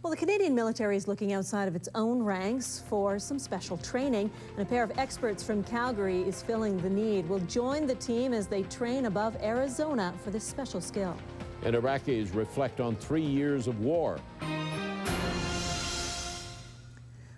Well, the Canadian military is looking outside of its own ranks for some special training, and a pair of experts from Calgary is filling the need. We'll join the team as they train above Arizona for this special skill. And Iraqis reflect on 3 years of war.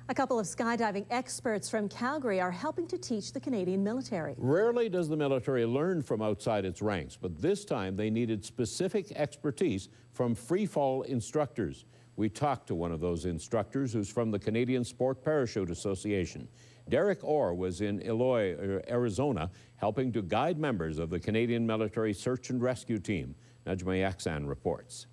A couple of skydiving experts from Calgary are helping to teach the Canadian military. Rarely does the military learn from outside its ranks, but this time they needed specific expertise from free-fall instructors. We talked to one of those instructors who's from the Canadian Sport Parachute Association. Derek Orr was in Eloy, Arizona, helping to guide members of the Canadian Military Search and Rescue Team. Najma Yaksan reports.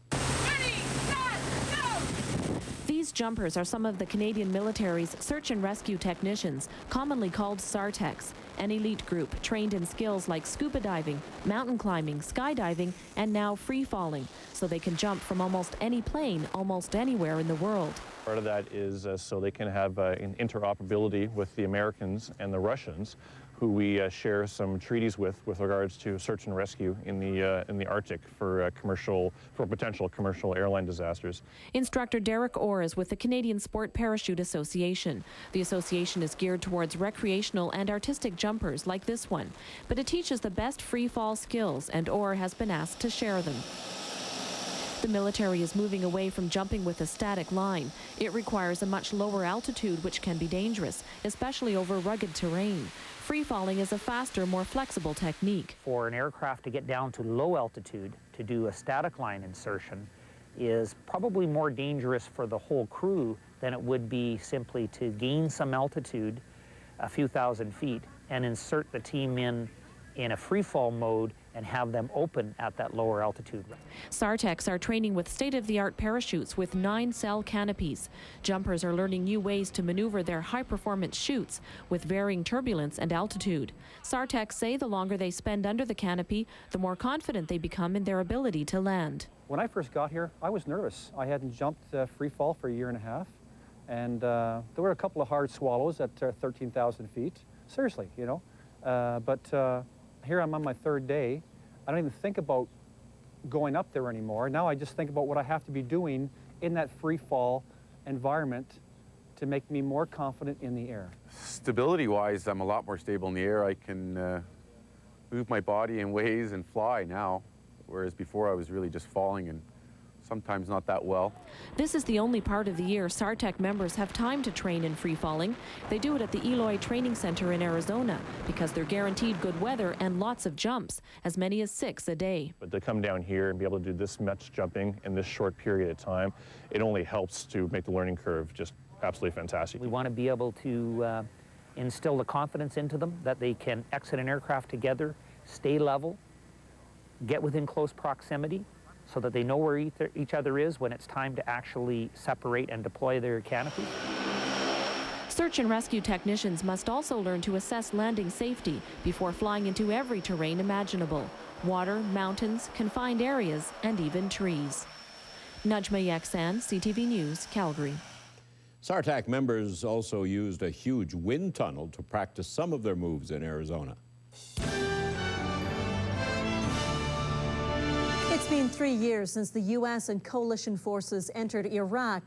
These jumpers are some of the Canadian military's search and rescue technicians, commonly called SARTECHs, an elite group trained in skills like scuba diving, mountain climbing, skydiving, and now free falling, so they can jump from almost any plane, almost anywhere in the world. Part of that is so they can have an interoperability with the Americans and the Russians, who we share some treaties with regards to search and rescue in the Arctic for potential commercial airline disasters. Instructor Derek Orr is with the Canadian Sport Parachute Association. The association is geared towards recreational and artistic jumpers like this one, but it teaches the best free fall skills, and Orr has been asked to share them. The military is moving away from jumping with a static line. It requires a much lower altitude, which can be dangerous, especially over rugged terrain. Free falling is a faster, more flexible technique. For an aircraft to get down to low altitude to do a static line insertion is probably more dangerous for the whole crew than it would be simply to gain some altitude, a few thousand feet, and insert the team in a free fall mode and have them open at that lower altitude. SARTECHs are training with state-of-the-art parachutes with 9-cell canopies. Jumpers are learning new ways to maneuver their high-performance chutes with varying turbulence and altitude. SARTECHs say the longer they spend under the canopy, the more confident they become in their ability to land. When I first got here, I was nervous. I hadn't jumped free fall for a year and a half, and there were a couple of hard swallows at 13,000 feet. Seriously, you know. Here I'm on my third day. I don't even think about going up there anymore. Now I just think about what I have to be doing in that free fall environment to make me more confident in the air. Stability-wise, I'm a lot more stable in the air. I can move my body in ways and fly now, whereas before I was really just falling and sometimes not that well. This is the only part of the year SARTECH members have time to train in free falling. They do it at the Eloy Training Center in Arizona because they're guaranteed good weather and lots of jumps, as many as 6 a day. But to come down here and be able to do this much jumping in this short period of time, it only helps to make the learning curve just absolutely fantastic. We want to be able to instill the confidence into them that they can exit an aircraft together, stay level, get within close proximity, so that they know where each other is when it's time to actually separate and deploy their canopy. Search and rescue technicians must also learn to assess landing safety before flying into every terrain imaginable: water, mountains, confined areas, and even trees. Najma Yaksan, CTV News, Calgary. SARTECH members also used a huge wind tunnel to practice some of their moves in Arizona. It's been 3 years since the U.S. and coalition forces entered Iraq.